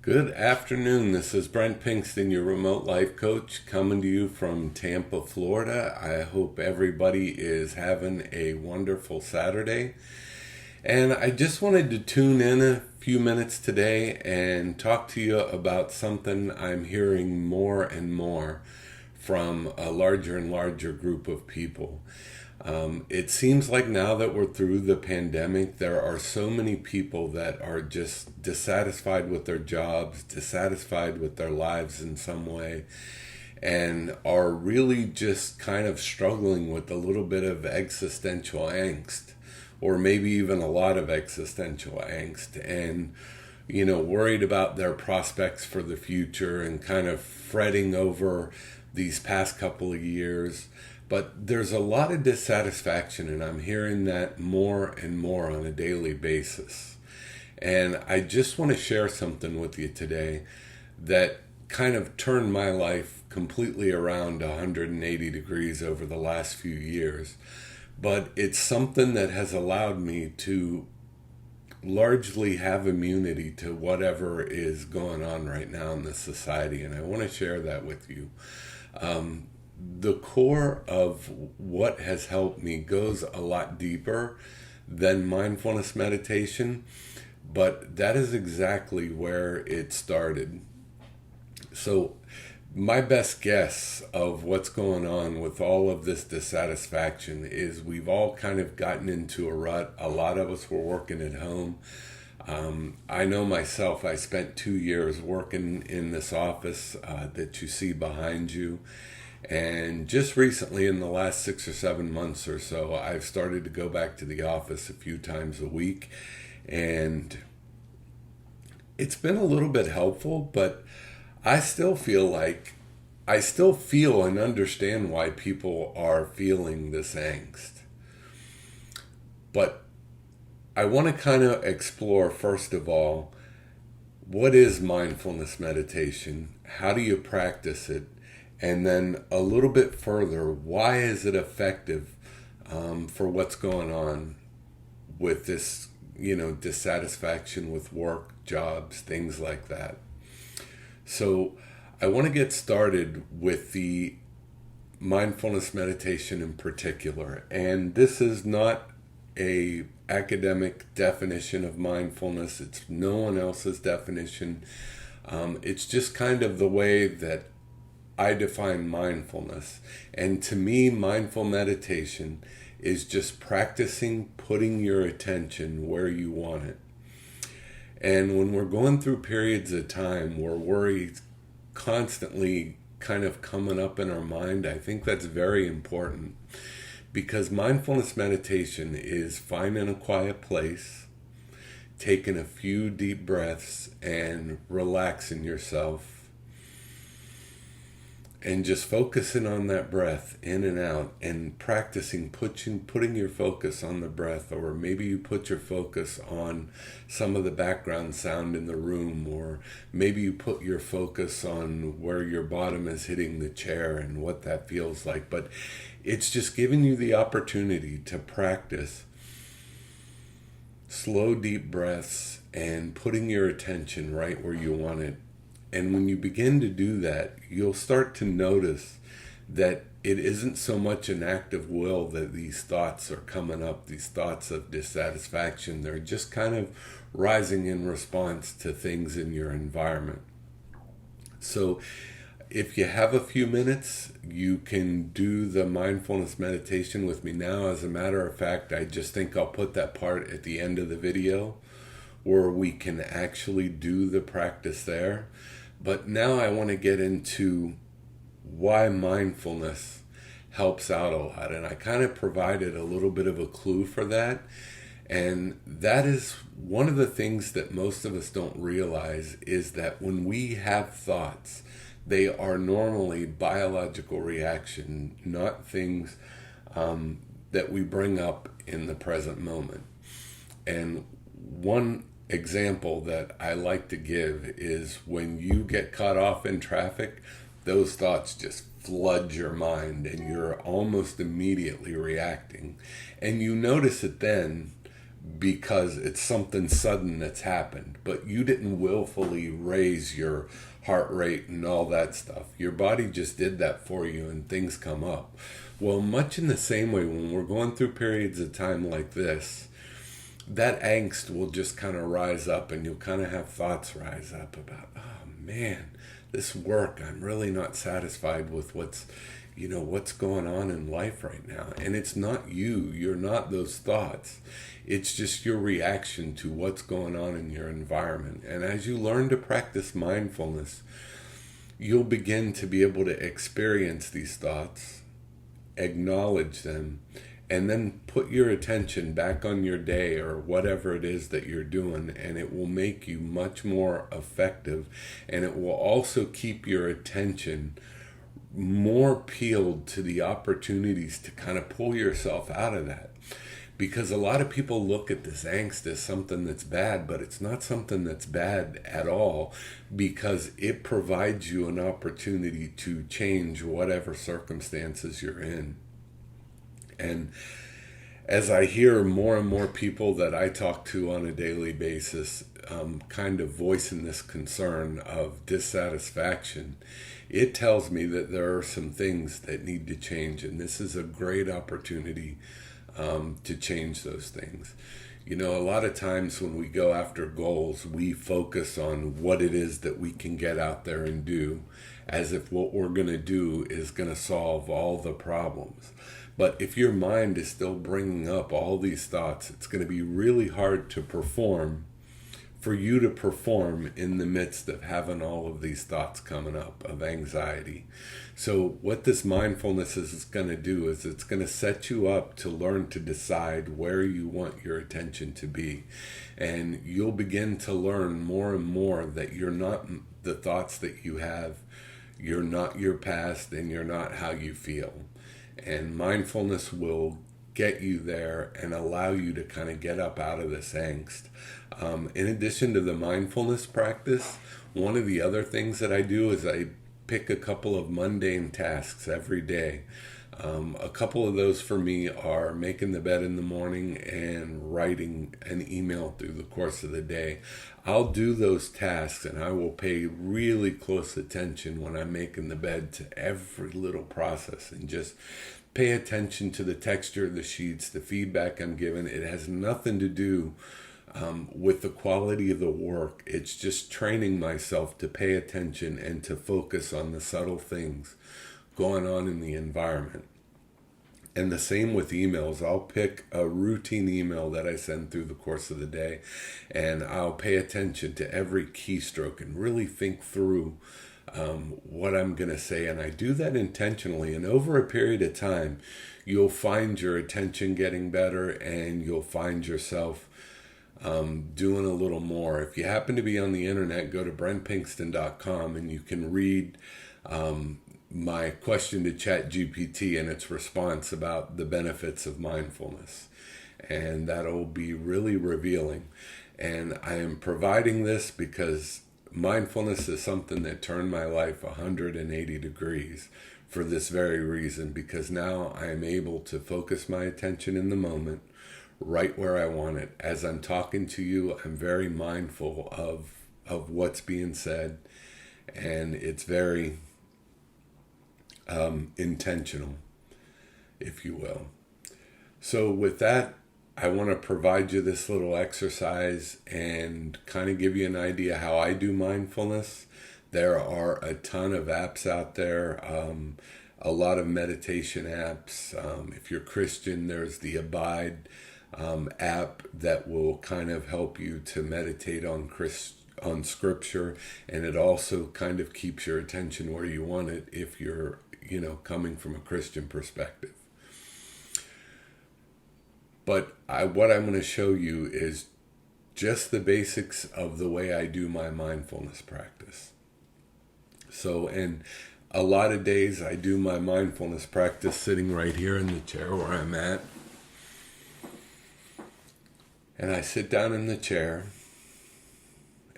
Good afternoon. This is Brent Pinkston, your remote life coach, coming to you from Tampa, Florida. I hope everybody is having a wonderful Saturday. And I just wanted to tune in a few minutes today and talk to you about something I'm hearing more and more from a larger and larger group of people. It seems like now that we're through the pandemic, there are so many people that are just dissatisfied with their jobs, dissatisfied with their lives in some way, and are really just kind of struggling with a little bit of existential angst, or maybe even a lot of existential angst, and worried about their prospects for the future and kind of fretting over these past couple of years. But there's a lot of dissatisfaction, and I'm hearing that more and more on a daily basis. And I just want to share something with you today that kind of turned my life completely around 180 degrees over the last few years. But it's something that has allowed me to largely have immunity to whatever is going on right now in this society. And I want to share that with you. The core of what has helped me goes a lot deeper than mindfulness meditation, but that is exactly where it started. So my best guess of what's going on with all of this dissatisfaction is we've all kind of gotten into a rut. A lot of us were working at home. I know myself, I spent 2 years working in this office that you see behind you. And just recently, in the last 6 or 7 months or so, I've started to go back to the office a few times a week. And it's been a little bit helpful, but I still feel and understand why people are feeling this angst. But I want to kind of explore, first of all, what is mindfulness meditation? How do you practice it? And then a little bit further, why is it effective for what's going on with this, dissatisfaction with work, jobs, things like that. So I want to get started with the mindfulness meditation in particular. And this is not a academic definition of mindfulness. It's no one else's definition. It's just kind of the way that I define mindfulness. And to me, mindful meditation is just practicing putting your attention where you want it. And when we're going through periods of time where worry constantly kind of coming up in our mind, I think that's very important, because mindfulness meditation is finding a quiet place, taking a few deep breaths and relaxing yourself, and just focusing on that breath in and out, and practicing putting your focus on the breath. Or maybe you put your focus on some of the background sound in the room, or maybe you put your focus on where your bottom is hitting the chair and what that feels like. But it's just giving you the opportunity to practice slow, deep breaths and putting your attention right where you want it. And when you begin to do that, you'll start to notice that it isn't so much an act of will that these thoughts are coming up, these thoughts of dissatisfaction. They're just kind of rising in response to things in your environment. So if you have a few minutes, you can do the mindfulness meditation with me now. As a matter of fact, I just think I'll put that part at the end of the video where we can actually do the practice there. But now I want to get into why mindfulness helps out a lot. And I kind of provided a little bit of a clue for that. And that is one of the things that most of us don't realize, is that when we have thoughts, they are normally biological reaction, not things that we bring up in the present moment. And one example that I like to give is when you get caught off in traffic, those thoughts just flood your mind and you're almost immediately reacting. And you notice it then, because it's something sudden that's happened, but you didn't willfully raise your heart rate and all that stuff. Your body just did that for you and things come up. Well, much in the same way, when we're going through periods of time like this, that angst will just kind of rise up, and you'll kind of have thoughts rise up about, oh man, this work, I'm really not satisfied with what's going on in life right now. And it's not you. You're not those thoughts. It's just your reaction to what's going on in your environment. And as you learn to practice mindfulness, you'll begin to be able to experience these thoughts, acknowledge them, and then put your attention back on your day or whatever it is that you're doing, and it will make you much more effective, and it will also keep your attention more peeled to the opportunities to kind of pull yourself out of that. Because a lot of people look at this angst as something that's bad, but it's not something that's bad at all, because it provides you an opportunity to change whatever circumstances you're in. And as I hear more and more people that I talk to on a daily basis kind of voicing this concern of dissatisfaction, it tells me that there are some things that need to change, and this is a great opportunity to change those things. You know, a lot of times when we go after goals, we focus on what it is that we can get out there and do, as if what we're going to do is going to solve all the problems. But if your mind is still bringing up all these thoughts, it's going to be really hard to perform, for you to perform in the midst of having all of these thoughts coming up of anxiety. So what this mindfulness is going to do is it's going to set you up to learn to decide where you want your attention to be. And you'll begin to learn more and more that you're not the thoughts that you have, you're not your past, and you're not how you feel. And mindfulness will get you there and allow you to kind of get up out of this angst. In addition to the mindfulness practice, one of the other things that I do is I pick a couple of mundane tasks every day. A couple of those for me are making the bed in the morning and writing an email through the course of the day. I'll do those tasks, and I will pay really close attention when I'm making the bed to every little process, and just pay attention to the texture of the sheets, the feedback I'm given. It has nothing to do with the quality of the work. It's just training myself to pay attention and to focus on the subtle things going on in the environment. And the same with emails. I'll pick a routine email that I send through the course of the day, and I'll pay attention to every keystroke and really think through what I'm going to say. And I do that intentionally. And over a period of time, you'll find your attention getting better, and you'll find yourself doing a little more. If you happen to be on the internet, go to brentpinkston.com, and you can read my question to ChatGPT and its response about the benefits of mindfulness. And that'll be really revealing. And I am providing this because mindfulness is something that turned my life 180 degrees for this very reason, because now I am able to focus my attention in the moment, right where I want it. As I'm talking to you, I'm very mindful of what's being said, and it's very intentional, if you will. So with that, I want to provide you this little exercise and kind of give you an idea how I do mindfulness. There are a ton of apps out there, a lot of meditation apps. If you're Christian, there's the Abide app that will kind of help you to meditate on scripture, and it also kind of keeps your attention where you want it if you're coming from a Christian perspective. But what I'm going to show you is just the basics of the way I do my mindfulness practice. So, and a lot of days I do my mindfulness practice sitting right here in the chair where I'm at. And I sit down in the chair,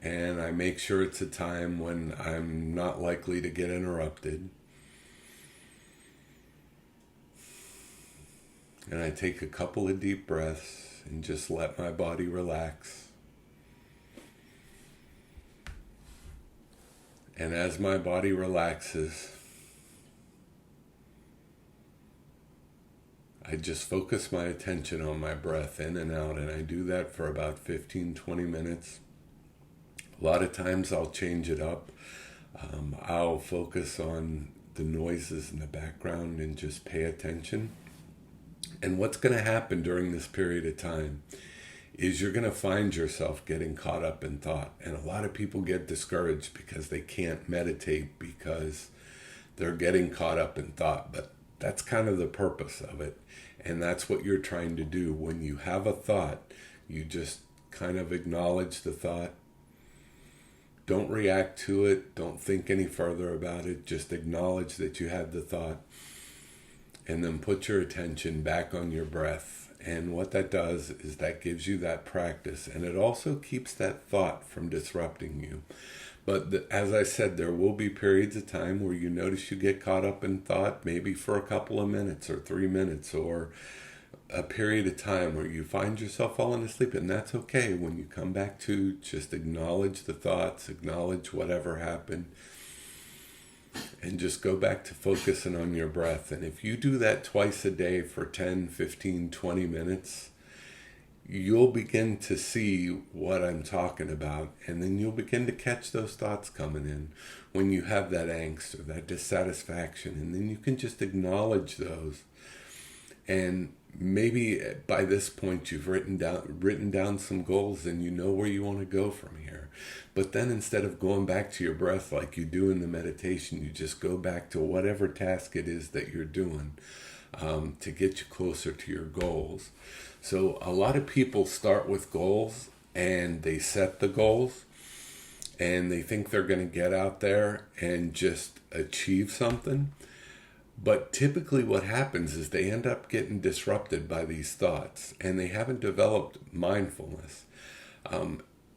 and I make sure it's a time when I'm not likely to get interrupted. And I take a couple of deep breaths, and just let my body relax. And as my body relaxes, I just focus my attention on my breath in and out, and I do that for about 15-20 minutes. A lot of times I'll change it up. I'll focus on the noises in the background and just pay attention. And what's going to happen during this period of time is you're going to find yourself getting caught up in thought. And a lot of people get discouraged because they can't meditate because they're getting caught up in thought. But that's kind of the purpose of it. And that's what you're trying to do. When you have a thought, you just kind of acknowledge the thought. Don't react to it. Don't think any further about it. Just acknowledge that you had the thought. And then put your attention back on your breath. And what that does is that gives you that practice. And it also keeps that thought from disrupting you. But as I said, there will be periods of time where you notice you get caught up in thought, maybe for a couple of minutes or 3 minutes, or a period of time where you find yourself falling asleep. And that's okay. When you come back to, just acknowledge the thoughts, acknowledge whatever happened, and just go back to focusing on your breath. And if you do that twice a day for 10, 15, 20 minutes, you'll begin to see what I'm talking about, and then you'll begin to catch those thoughts coming in when you have that angst or that dissatisfaction, and then you can just acknowledge those. And maybe by this point you've written down some goals and you know where you want to go from here. But then instead of going back to your breath like you do in the meditation, you just go back to whatever task it is that you're doing to get you closer to your goals. So a lot of people start with goals and they set the goals and they think they're going to get out there and just achieve something. But typically what happens is they end up getting disrupted by these thoughts and they haven't developed mindfulness.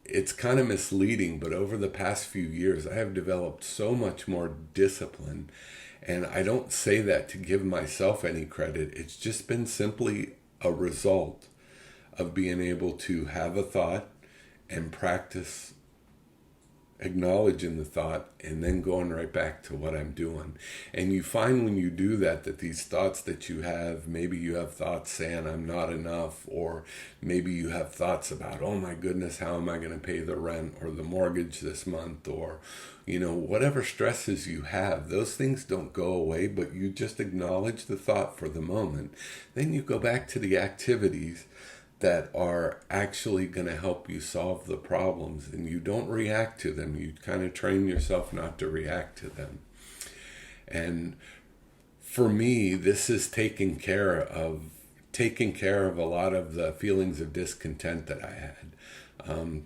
It's kind of misleading, but over the past few years, I have developed so much more discipline. And I don't say that to give myself any credit. It's just been simply a result of being able to have a thought and practice acknowledging the thought and then going right back to what I'm doing. And you find when you do that, that these thoughts that you have, maybe you have thoughts saying I'm not enough, or maybe you have thoughts about, oh my goodness, how am I going to pay the rent or the mortgage this month, or whatever stresses you have, those things don't go away, but you just acknowledge the thought for the moment. Then you go back to the activities that are actually going to help you solve the problems, and you don't react to them. You kind of train yourself not to react to them. And for me, this is taking care of a lot of the feelings of discontent that I had.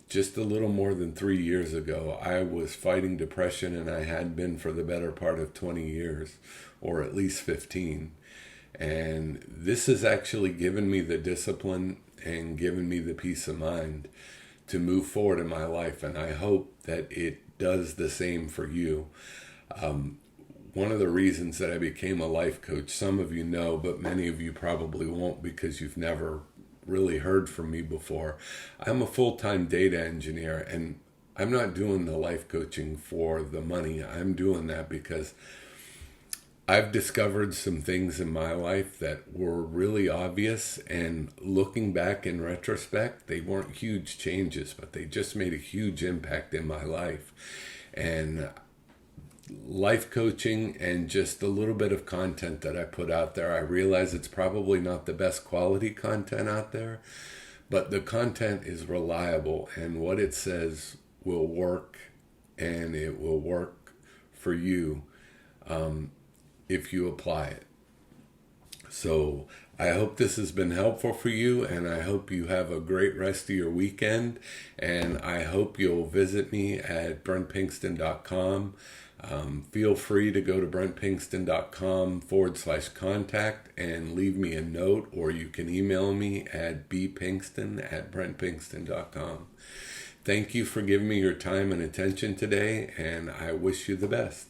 Just a little more than 3 years ago, I was fighting depression, and I had been for the better part of 20 years, or at least 15. And this has actually given me the discipline and given me the peace of mind to move forward in my life. And I hope that it does the same for you. One of the reasons that I became a life coach, some of you know, but many of you probably won't because you've never really heard from me before. I'm a full-time data engineer, and I'm not doing the life coaching for the money. I'm doing that because I've discovered some things in my life that were really obvious, and looking back in retrospect, they weren't huge changes, but they just made a huge impact in my life. And life coaching and just a little bit of content that I put out there, I realize it's probably not the best quality content out there, but the content is reliable, and what it says will work, and it will work for you if you apply it. So I hope this has been helpful for you, and I hope you have a great rest of your weekend, and I hope you'll visit me at brentpinkston.com. Feel free to go to brentpinkston.com/contact and leave me a note, or you can email me at bpinkston@brentpinkston.com. Thank you for giving me your time and attention today, and I wish you the best.